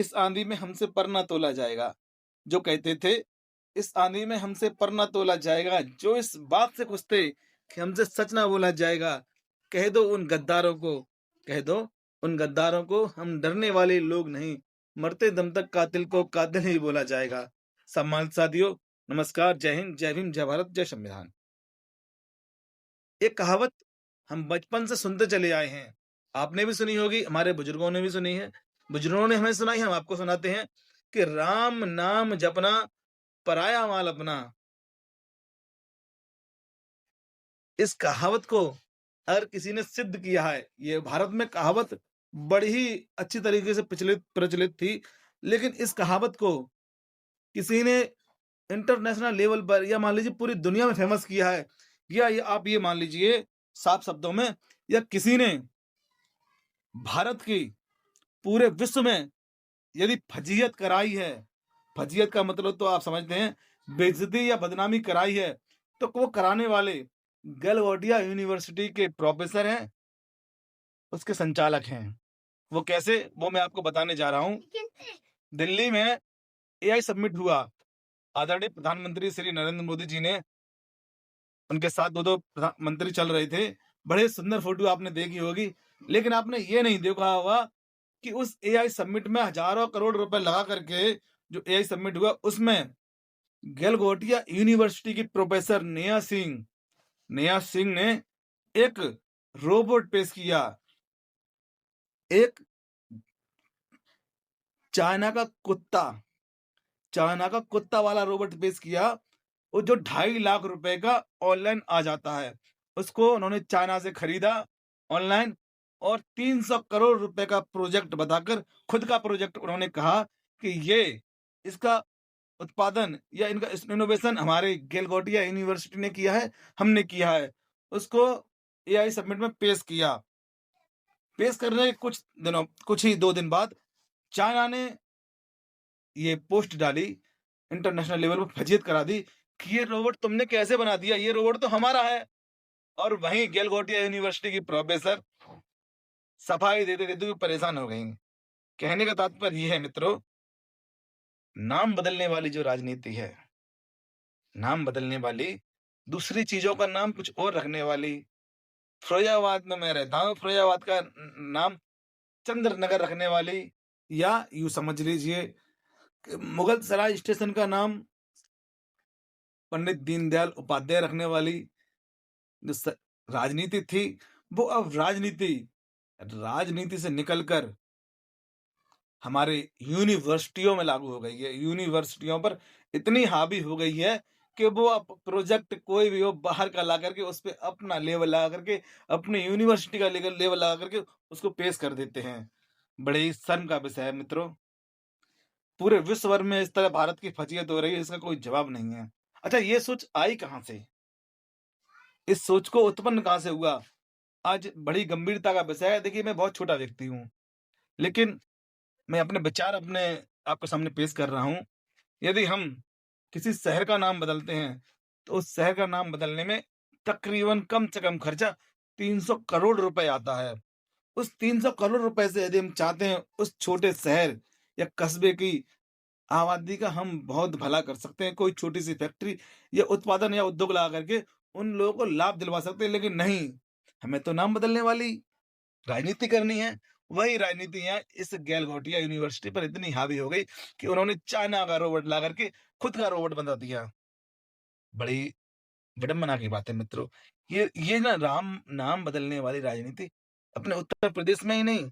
इस आंधी में हमसे पर ना तोला जाएगा। जो कहते थे, इस आंधी में हमसे पर ना तोला जाएगा, जो इस बात से खुश थे कि हमसे सच ना बोला जाएगा। कह दो उन गद्दारों को, कह दो उन गद्दारों को, हम डरने वाले लोग नहीं, मरते दम तक कातिल को कातिल ही बोला जाएगा। सम्मानित साथियों, नमस्कार, जय हिंद, जय भीम, जय भारत, जय संविधान। एक कहावत हम बचपन से सुनते चले आए हैं। आपने भी सुनी होगी, हमारे बुजुर्गों ने भी सुनी है। बुजुर्गों ने हमें सुनाई, हम आपको सुनाते हैं कि राम नाम जपना, पराया माल अपना। इस कहावत को अगर किसी ने सिद्ध किया है, ये भारत में कहावत बड़ी ही अच्छी तरीके से प्रचलित प्रचलित थी, लेकिन इस कहावत को किसी ने इंटरनेशनल लेवल पर या मान लीजिए पूरी दुनिया में फेमस किया है, या ये आप ये मान लीजिए साफ शब्दों में, या किसी ने भारत की पूरे विश्व में यदि फजीहत कराई है, फजीहत का मतलब तो आप समझते हैं, बेइज्जती या बदनामी कराई है, तो वो कराने वाले गलगोटिया यूनिवर्सिटी के प्रोफेसर हैं, उसके संचालक हैं। वो कैसे? वो मैं आपको बताने जा रहा हूँ। दिल्ली में एआई समिट हुआ। आदरणीय प्रधानमंत्री श्री नरेंद्र मोदी जी ने, उनके साथ 2-2 मंत्री चल रहे थे। बड़े सुंदर फोटो आपने देखी होगी, लेकिन आपने ये नहीं देखा होगा कि उस एआई समिट में हजारों करोड़ रुपए लगा करके जो एआई समिट हुआ, उसमें गलगोटिया यूनिवर्सिटी की प्रोफेसर नेहा सिंह ने एक रोबोट पेश किया। एक चाइना का कुत्ता चाइना का कुत्ता वाला रोबोट पेश किया, वो जो 2.5 लाख रुपए का ऑनलाइन आ जाता है। उसको उन्होंने चाइना से खरीदा ऑनलाइन, और 300 करोड़ रुपए का प्रोजेक्ट बताकर, खुद का प्रोजेक्ट उन्होंने कहा कि ये इसका उत्पादन या इनका इनोवेशन हमारे गलगोटिया यूनिवर्सिटी ने किया है, हमने किया है। उसको एआई समिट में पेश किया। पेश करने के कुछ ही 2 दिन बाद चाइना ने ये पोस्ट डाली, इंटरनेशनल लेवल पर फजीहत करा दी कि ये रोबोट तुमने कैसे बना दिया, ये रोबोट तो हमारा है। और वहीं गलगोटिया यूनिवर्सिटी की प्रोफेसर सफाई देते देते हुए परेशान हो गई। कहने का तात्पर्य ये है मित्रों, नाम बदलने वाली जो राजनीति है, नाम बदलने वाली, दूसरी चीजों का नाम कुछ और रखने वाली। फिरोजाबाद में मैं रहता हूँ, फिरोजाबाद का नाम चंद्र नगर रखने वाली, या यूं समझ लीजिए कि मुगल सराय स्टेशन का नाम पंडित दीनदयाल उपाध्याय रखने वाली जो राजनीति थी, वो अब राजनीति राजनीति से निकलकर हमारे यूनिवर्सिटियों में लागू हो गई है। यूनिवर्सिटियों पर इतनी हावी हो गई है कि वो अब प्रोजेक्ट कोई भी हो बाहर का ला करके उस पे अपना लेवल लगा करके, अपनी यूनिवर्सिटी का लेवल लगा करके उसको पेश कर देते हैं। बड़े ही शर्म का विषय है मित्रों। पूरे विश्व भर में इस तरह भारत की फजीहत हो रही है, इसका कोई जवाब नहीं है। अच्छा, ये सोच आई कहाँ से? इस सोच को उत्पन्न कहाँ से हुआ? आज बड़ी गंभीरता का विषय है। देखिए, मैं बहुत छोटा व्यक्ति हूँ, लेकिन मैं अपने विचार अपने आपके सामने पेश कर रहा हूँ। यदि हम किसी शहर का नाम बदलते हैं, तो उस शहर का नाम बदलने में तकरीबन कम से कम खर्चा 300 करोड़ रुपए आता है। उस 300 करोड़ रुपए से यदि हम चाहते हैं उस छोटे शहर या कस्बे की आबादी का हम बहुत भला कर सकते हैं, कोई छोटी-सी फैक्ट्री या उत्पादन या उद्योग लगा करके उन लोगों को लाभ दिलवा सकते हैं, लेकिन नहीं, हमें तो नाम बदलने वाली राजनीति करनी है। वही राजनीति यहाँ इस गलगोटिया यूनिवर्सिटी पर इतनी हावी हो गई कि उन्होंने चाइना का रोबोट ला करके खुद का रोबोट बना दिया। बड़ी विडंबना की बात है मित्रों। ये ना राम नाम बदलने वाली राजनीति अपने उत्तर प्रदेश में ही नहीं,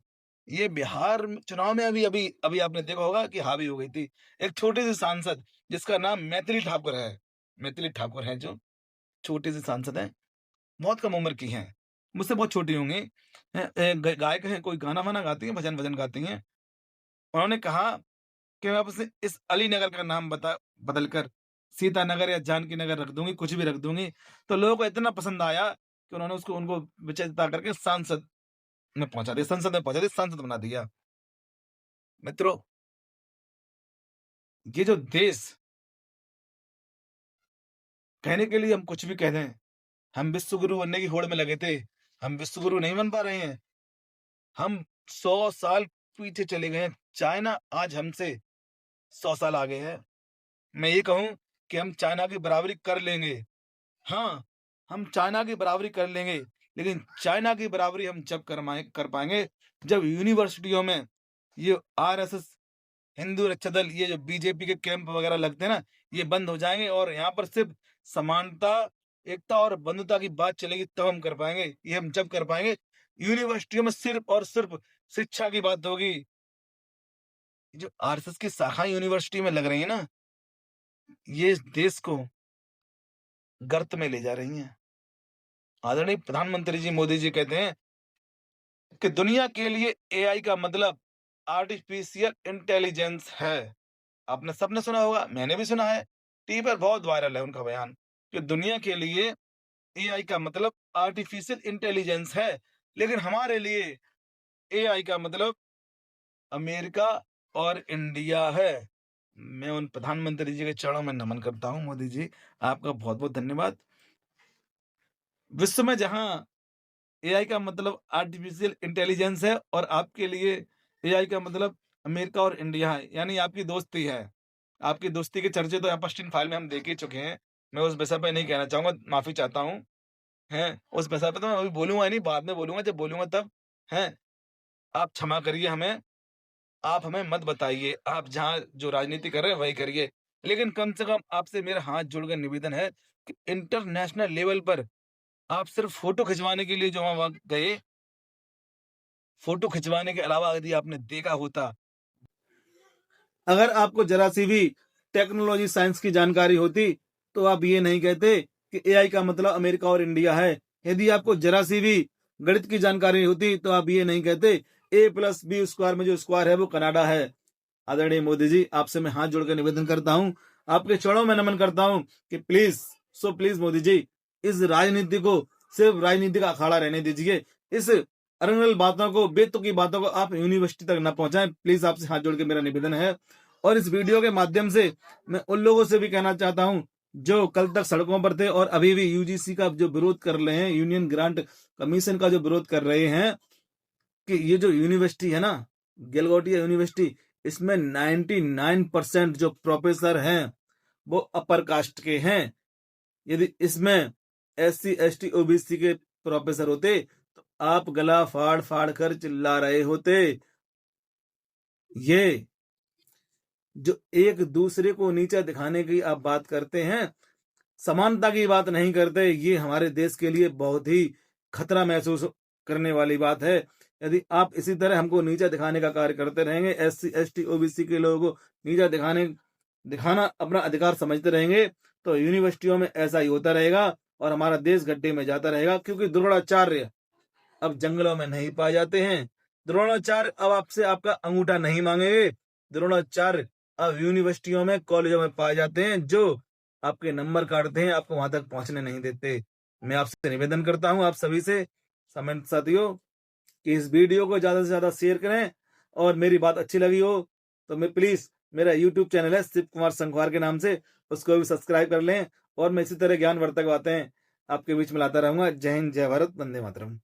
ये बिहार चुनाव में अभी अभी अभी आपने देखा होगा कि हावी हो गई थी। एक छोटी सी सांसद जिसका नाम मैथिली ठाकुर है, मैथिली ठाकुर है, जो छोटी सी सांसद है, बहुत कम उम्र की हैं, मुझसे बहुत छोटी होंगी। गायक हैं, कोई गाना वाना गाती हैं, भजन वजन गाती हैं। उन्होंने कहा कि मैं आपसे इस अली नगर का नाम बदल कर सीता नगर या जानकी नगर रख दूंगी, कुछ भी रख दूंगी। तो लोगों को इतना पसंद आया कि उन्होंने उनको विचेता करके संसद में पहुंचा दिया, सांसद बना दिया। मित्रों, ये जो देश, कहने के लिए हम कुछ भी कह दें, हम विश्व गुरु बनने की होड़ में लगे थे, हम विश्व गुरु नहीं बन पा रहे हैं। हम 100 साल पीछे चले गए हैं। चाइना आज हमसे 100 साल आगे है। मैं ये कहूँ कि हम चाइना की बराबरी कर लेंगे। हाँ, हम चाइना की बराबरी कर लेंगे, लेकिन चाइना की बराबरी हम जब कर पाएँगे, जब यूनिवर्सिटियों में ये आरएसएस, हिंदू रक्षा दल, ये जो बीजेपी के कैंप वगैरह लगते हैं ना, ये बंद हो जाएँगे और यहाँ पर सिर्फ़ समानता, एकता और बंधुता की बात चलेगी, तब हम कर पाएँगे। ये हम जब कर पाएँगे, यूनिवर्सिटियों में सिर्फ़ और सिर्फ़ शिक्षा की बात होगी। जो आरएसएस की शाखाएँ यूनिवर्सिटी में लग रही हैं ना, ये इस देश को गर्त में ले जा रही हैं। आदरणीय प्रधानमंत्री जी मोदी जी कहते हैं कि दुनिया के लिए एआई का मतलब आर्टिफिशियल इंटेलिजेंस है। आपने सबने सुना होगा, मैंने भी सुना है। टीवी पर बहुत वायरल है उनका बयान कि दुनिया के लिए एआई का मतलब आर्टिफिशियल इंटेलिजेंस है, लेकिन हमारे लिए एआई का मतलब अमेरिका और इंडिया है। मैं उन प्रधानमंत्री जी के चरणों में नमन करता हूँ। मोदी जी, आपका बहुत-बहुत धन्यवाद। विश्व में जहाँ एआई का मतलब आर्टिफिशियल इंटेलिजेंस है और आपके लिए एआई का मतलब अमेरिका और इंडिया है, यानी आपकी दोस्ती है। आपकी दोस्ती के चर्चे तो एपस्टीन फाइल में हम देख ही चुके हैं। मैं उस विषय पे नहीं कहना चाहूँगा, माफ़ी चाहता हूँ, हैं? उस विषय पे तो मैं अभी बोलूँगा ही नहीं, बाद में बोलूँगा, जब बोलूँगा तब, हैं? आप क्षमा करिए हमें, आप हमें मत बताइए। आप जहाँ जो राजनीति कर रहे हैं, वही करिए। लेकिन कम से कम आपसे मेरा हाथ जोड़ कर निवेदन है कि इंटरनेशनल लेवल पर आप सिर्फ़ फ़ोटो खिंचवाने के लिए जो वहाँ गए, फ़ोटो खिंचवाने के अलावा यदि आपने देखा होता, अगर आपको ज़रा-सी भी टेक्नोलॉजी साइंस की जानकारी होती, तो आप ये नहीं कहते कि एआई का मतलब अमेरिका और इंडिया है। यदि आपको ज़रा-सी भी गणित की जानकारी होती, तो आप ये नहीं कहते a प्लस बी स्क्वायर में जो स्क्वायर है वो कनाडा है। आदरणीय मोदी जी, आपसे मैं हाथ जोड़कर निवेदन करता हूँ, आपके चरणों में नमन करता हूँ कि प्लीज़ मोदी जी, इस राजनीति को सिर्फ़ राजनीति का अखाड़ा रहने दीजिए। इस अरंगल बातों को, बेतुकी बातों को आप यूनिवर्सिटी तक ना पहुँचाएँ। प्लीज़ आपसे हाथ जोड़ के मेरा निवेदन है। और इस वीडियो के माध्यम से मैं उन लोगों से भी कहना चाहता हूँ, जो कल तक सड़कों पर थे और अभी भी यूजीसी का जो विरोध कर रहे हैं, यूनियन ग्रांट कमीशन का जो विरोध कर रहे हैं, कि ये जो यूनिवर्सिटी है ना, गलगोटिया यूनिवर्सिटी, इसमें 99% जो प्रोफेसर हैं, वो अपर कास्ट के हैं। यदि इसमें एससी, एसटी, ओबीसी के प्रोफेसर होते, तो आप गला फाड़-फाड़ कर चिल्ला रहे होते। ये जो एक दूसरे को नीचा दिखाने की आप बात करते हैं, समानता की बात नहीं करते, ये हमारे देश के लिए बहुत ही खतरा महसूस करने वाली बात है। यदि आप इसी तरह हमको नीचा दिखाने का कार्य करते रहेंगे, एससी, एसटी, ओबीसी के लोगों को नीचा दिखाना अपना अधिकार समझते रहेंगे, तो यूनिवर्सिटियों में ऐसा ही होता रहेगा और हमारा देश गड्ढे में जाता रहेगा, क्योंकि द्रोणाचार्य अब जंगलों में नहीं पाए जाते हैं। द्रोणाचार्य अब आपसे आपका अंगूठा नहीं मांगेंगे। द्रोणाचार्य अब यूनिवर्सिटियों में, कॉलेजों में पाए जाते हैं, जो आपके नंबर काटते हैं, आपको वहां तक पहुंचने नहीं देते। मैं आपसे निवेदन करता हूं, आप सभी से, समस्त साथियों, कि इस वीडियो को ज्यादा से ज्यादा शेयर करें और मेरी बात अच्छी लगी हो तो मैं प्लीज, मेरा यूट्यूब चैनल है शिव कुमार संखवार के नाम से, उसको भी सब्सक्राइब कर लें और मैं इसी तरह ज्ञानवर्धक बातें आपके बीच में लाता रहूंगा। जय हिंद, जय भारत, वंदे मातरम।